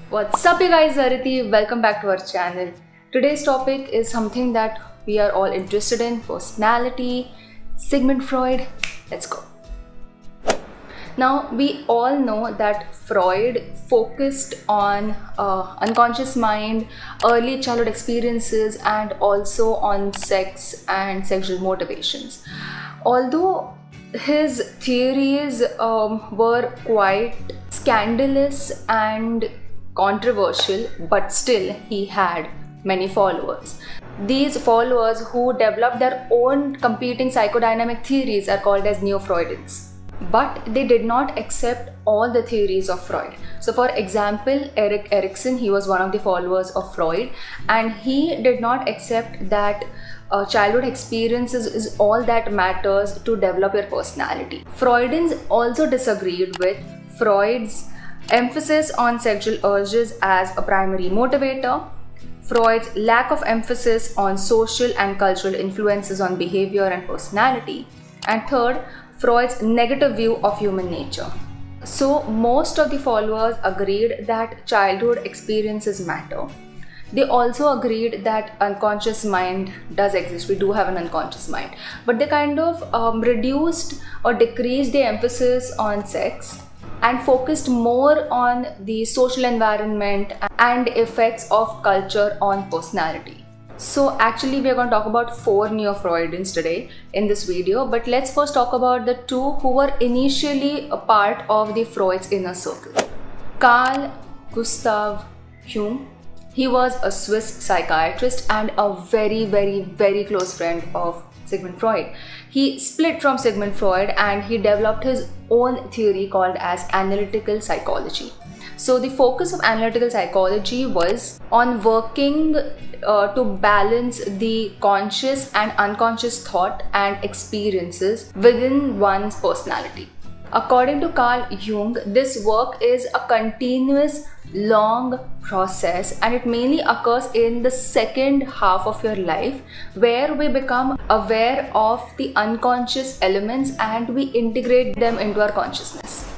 What's up, you guys? Ariti. Welcome back to our channel. Today's topic is something that we are all interested in: personality, Sigmund Freud. Let's go. Now, we all know that Freud focused on unconscious mind, early childhood experiences, and also on sex and sexual motivations. Although his theories were quite scandalous and controversial, but still he had many followers. These followers who developed their own competing psychodynamic theories are called as Neo-Freudians. But they did not accept all the theories of Freud. So for example, Erik Erikson, he was one of the followers of Freud, and he did not accept that childhood experiences is all that matters to develop your personality. Freudians also disagreed with Freud's emphasis on sexual urges as a primary motivator, Freud's lack of emphasis on social and cultural influences on behavior and personality, and third, Freud's negative view of human nature. So most of the followers agreed that childhood experiences matter. They also agreed that unconscious mind does exist. We do have an unconscious mind, but they kind of reduced or decreased the emphasis on sex and focused more on the social environment and effects of culture on personality. So actually we are going to talk about 4 Neo-Freudians today in this video, but let's first talk about the 2 who were initially a part of the Freud's inner circle. Carl Gustav Jung. He was a Swiss psychiatrist and a very close friend of Sigmund Freud. He split from Sigmund Freud and he developed his own theory called as analytical psychology. So the focus of analytical psychology was on working to balance the conscious and unconscious thought and experiences within one's personality. According to Carl Jung, this work is a continuous long process and it mainly occurs in the second half of your life, where we become aware of the unconscious elements and we integrate them into our consciousness.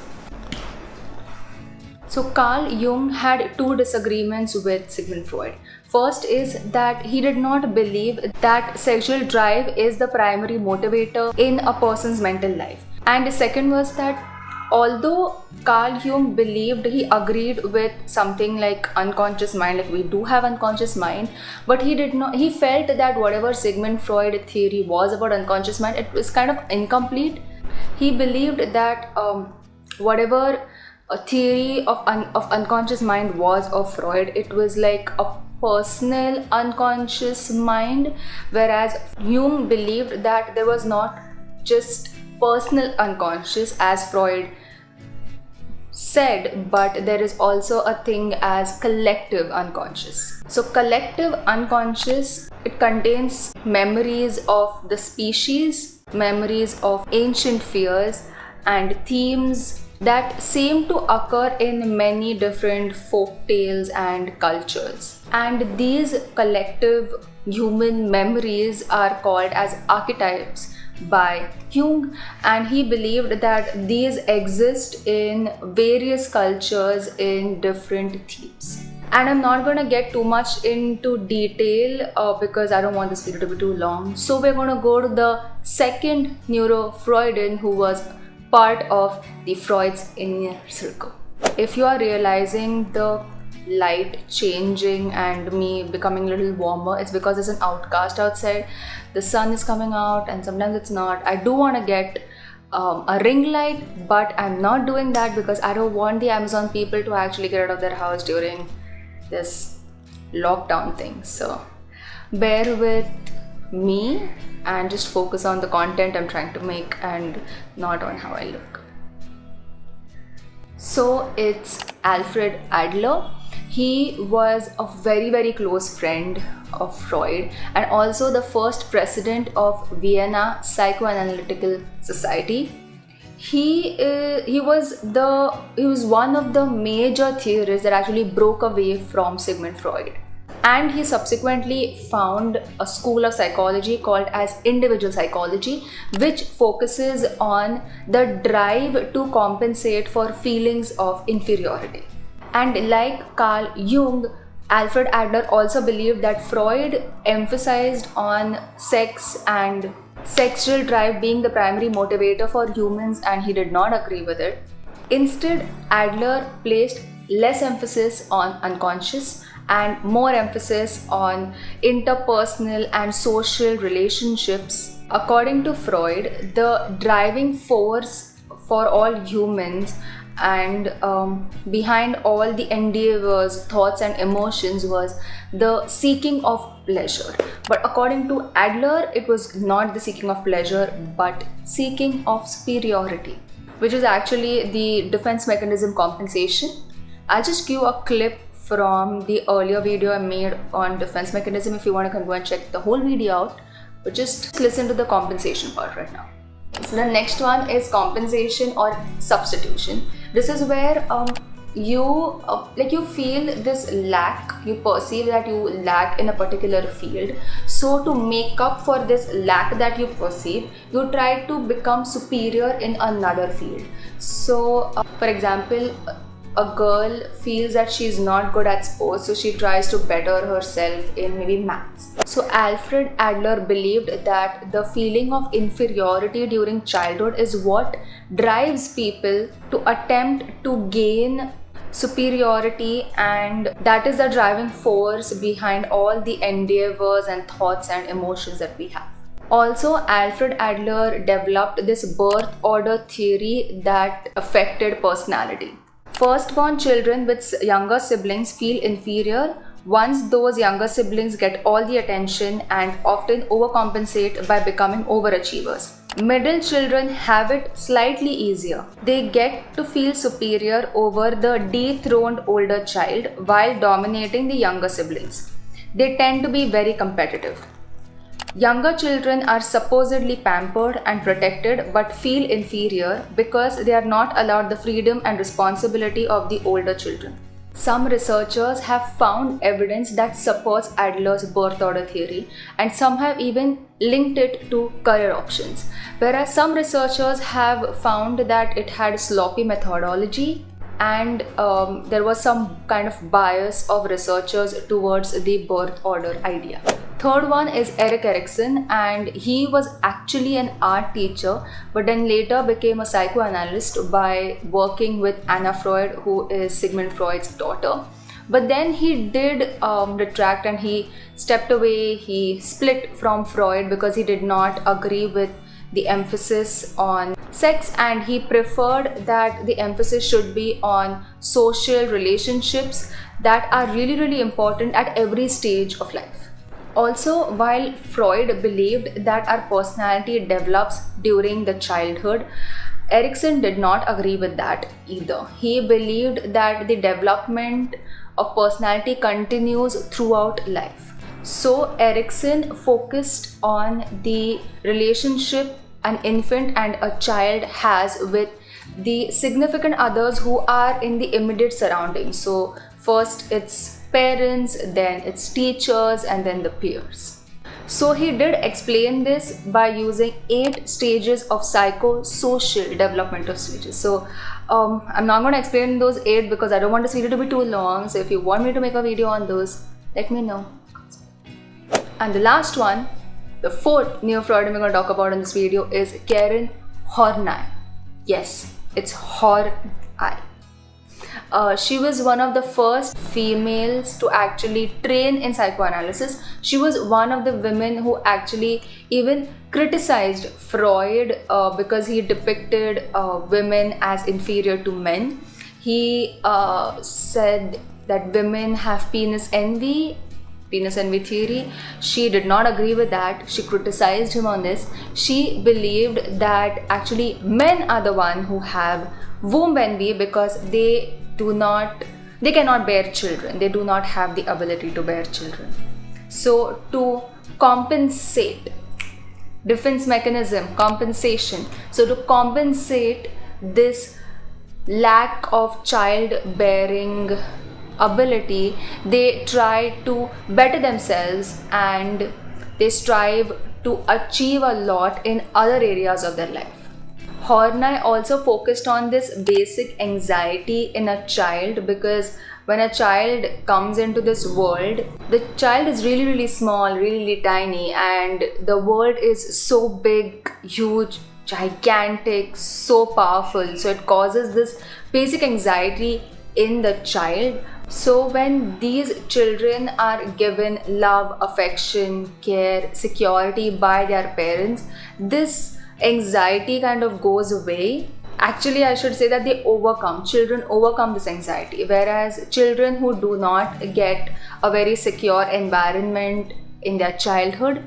So Carl Jung had 2 disagreements with Sigmund Freud. First is that he did not believe that sexual drive is the primary motivator in a person's mental life. And the second was that although Carl Jung believed, he agreed with something like unconscious mind, like we do have unconscious mind, but he felt that whatever Sigmund Freud theory was about unconscious mind, it was kind of incomplete. He believed that whatever a theory of unconscious mind was of Freud, it was like a personal unconscious mind, whereas Jung believed that there was not just personal unconscious as Freud said, but there is also a thing as collective unconscious. So collective unconscious, it contains memories of the species, memories of ancient fears and themes that seem to occur in many different folk tales and cultures. And these collective human memories are called as archetypes by Jung, and he believed that these exist in various cultures in different themes. And I'm not going to get too much into detail because I don't want this video to be too long. So we're going to go to the second Neo-Freudian who was part of the Freud's inner circle. If you are realizing the light changing and me becoming a little warmer, it's because there's an outcast outside. The sun is coming out and sometimes it's not. I do want to get a ring light, but I'm not doing that because I don't want the Amazon people to actually get out of their house during this lockdown thing. So bear with me and just focus on the content I'm trying to make and not on how I look. So it's Alfred Adler. He was a very close friend of Freud and also the first president of Vienna Psychoanalytical Society. He was one of the major theorists that actually broke away from Sigmund Freud. And he subsequently found a school of psychology called as individual psychology, which focuses on the drive to compensate for feelings of inferiority. And like Carl Jung, Alfred Adler also believed that Freud emphasized on sex and sexual drive being the primary motivator for humans, and he did not agree with it. Instead, Adler placed less emphasis on unconscious and more emphasis on interpersonal and social relationships. According to Freud, the driving force for all humans and behind all the endeavors, thoughts, and emotions was the seeking of pleasure. But according to Adler, it was not the seeking of pleasure but seeking of superiority, which is actually the defense mechanism compensation. I'll just give a clip from the earlier video I made on defense mechanism if you want to go and check the whole video out, but just listen to the compensation part right now. So the next one is compensation or substitution. This is where you feel this lack, you perceive that you lack in a particular field. So to make up for this lack that you perceive, you try to become superior in another field. So for example, a girl feels that she's not good at sports, so she tries to better herself in maybe maths. So Alfred Adler believed that the feeling of inferiority during childhood is what drives people to attempt to gain superiority, and that is the driving force behind all the endeavors and thoughts and emotions that we have. Also, Alfred Adler developed this birth order theory that affected personality. Firstborn children with younger siblings feel inferior once those younger siblings get all the attention and often overcompensate by becoming overachievers. Middle children have it slightly easier. They get to feel superior over the dethroned older child while dominating the younger siblings. They tend to be very competitive. Younger children are supposedly pampered and protected but feel inferior because they are not allowed the freedom and responsibility of the older children. Some researchers have found evidence that supports Adler's birth order theory, and some have even linked it to career options, whereas some researchers have found that it had sloppy methodology and there was some kind of bias of researchers towards the birth order idea. Third one is Erik Erikson, and he was actually an art teacher but then later became a psychoanalyst by working with Anna Freud, who is Sigmund Freud's daughter. But then he did retract and he stepped away, he split from Freud because he did not agree with the emphasis on sex, and he preferred that the emphasis should be on social relationships that are really, really important at every stage of life. Also, while Freud believed that our personality develops during the childhood, Erikson did not agree with that either. He believed that the development of personality continues throughout life. So Erikson focused on the relationship an infant and a child has with the significant others who are in the immediate surroundings. So first it's parents, then it's teachers, and then the peers. So he did explain this by using 8 stages of psychosocial developmental stages. So I'm not going to explain those 8 because I don't want this video to be too long. So if you want me to make a video on those, let me know. And the last one, the 4th Neo-Freudian we're going to talk about in this video is Karen Horney. Yes, it's Horney. She was one of the first females to actually train in psychoanalysis. She was one of the women who actually even criticized Freud because he depicted women as inferior to men. He said that women have penis envy theory. She did not agree with that. She criticized him on this. She believed that actually men are the one who have womb envy because they cannot bear children. They do not have the ability to bear children. So to compensate, defense mechanism, compensation. So to compensate this lack of childbearing ability, they try to better themselves and they strive to achieve a lot in other areas of their life. Horney also focused on this basic anxiety in a child, because when a child comes into this world, the child is really, really small, really, really tiny, and the world is so big, huge, gigantic, so powerful. So it causes this basic anxiety in the child. So when these children are given love, affection, care, security by their parents, this anxiety kind of goes away. Actually, I should say that children overcome this anxiety, whereas children who do not get a very secure environment in their childhood,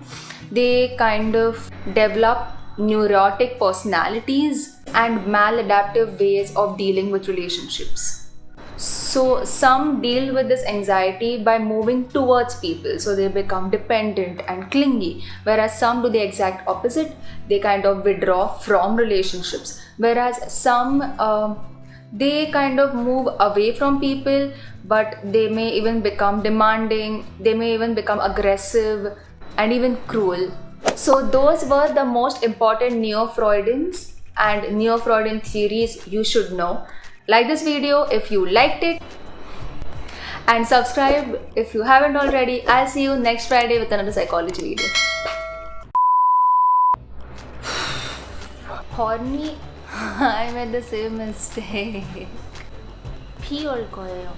they kind of develop neurotic personalities and maladaptive ways of dealing with relationships. So some deal with this anxiety by moving towards people, so they become dependent and clingy, whereas some do the exact opposite. They kind of withdraw from relationships, whereas some they kind of move away from people, but they may even become demanding, they may even become aggressive and even cruel. So those were the most important Neo-Freudians and Neo-Freudian theories you should know. Like this video if you liked it, and subscribe if you haven't already. I'll see you next Friday with another psychology video. Horny, I made the same mistake. P or 거예요.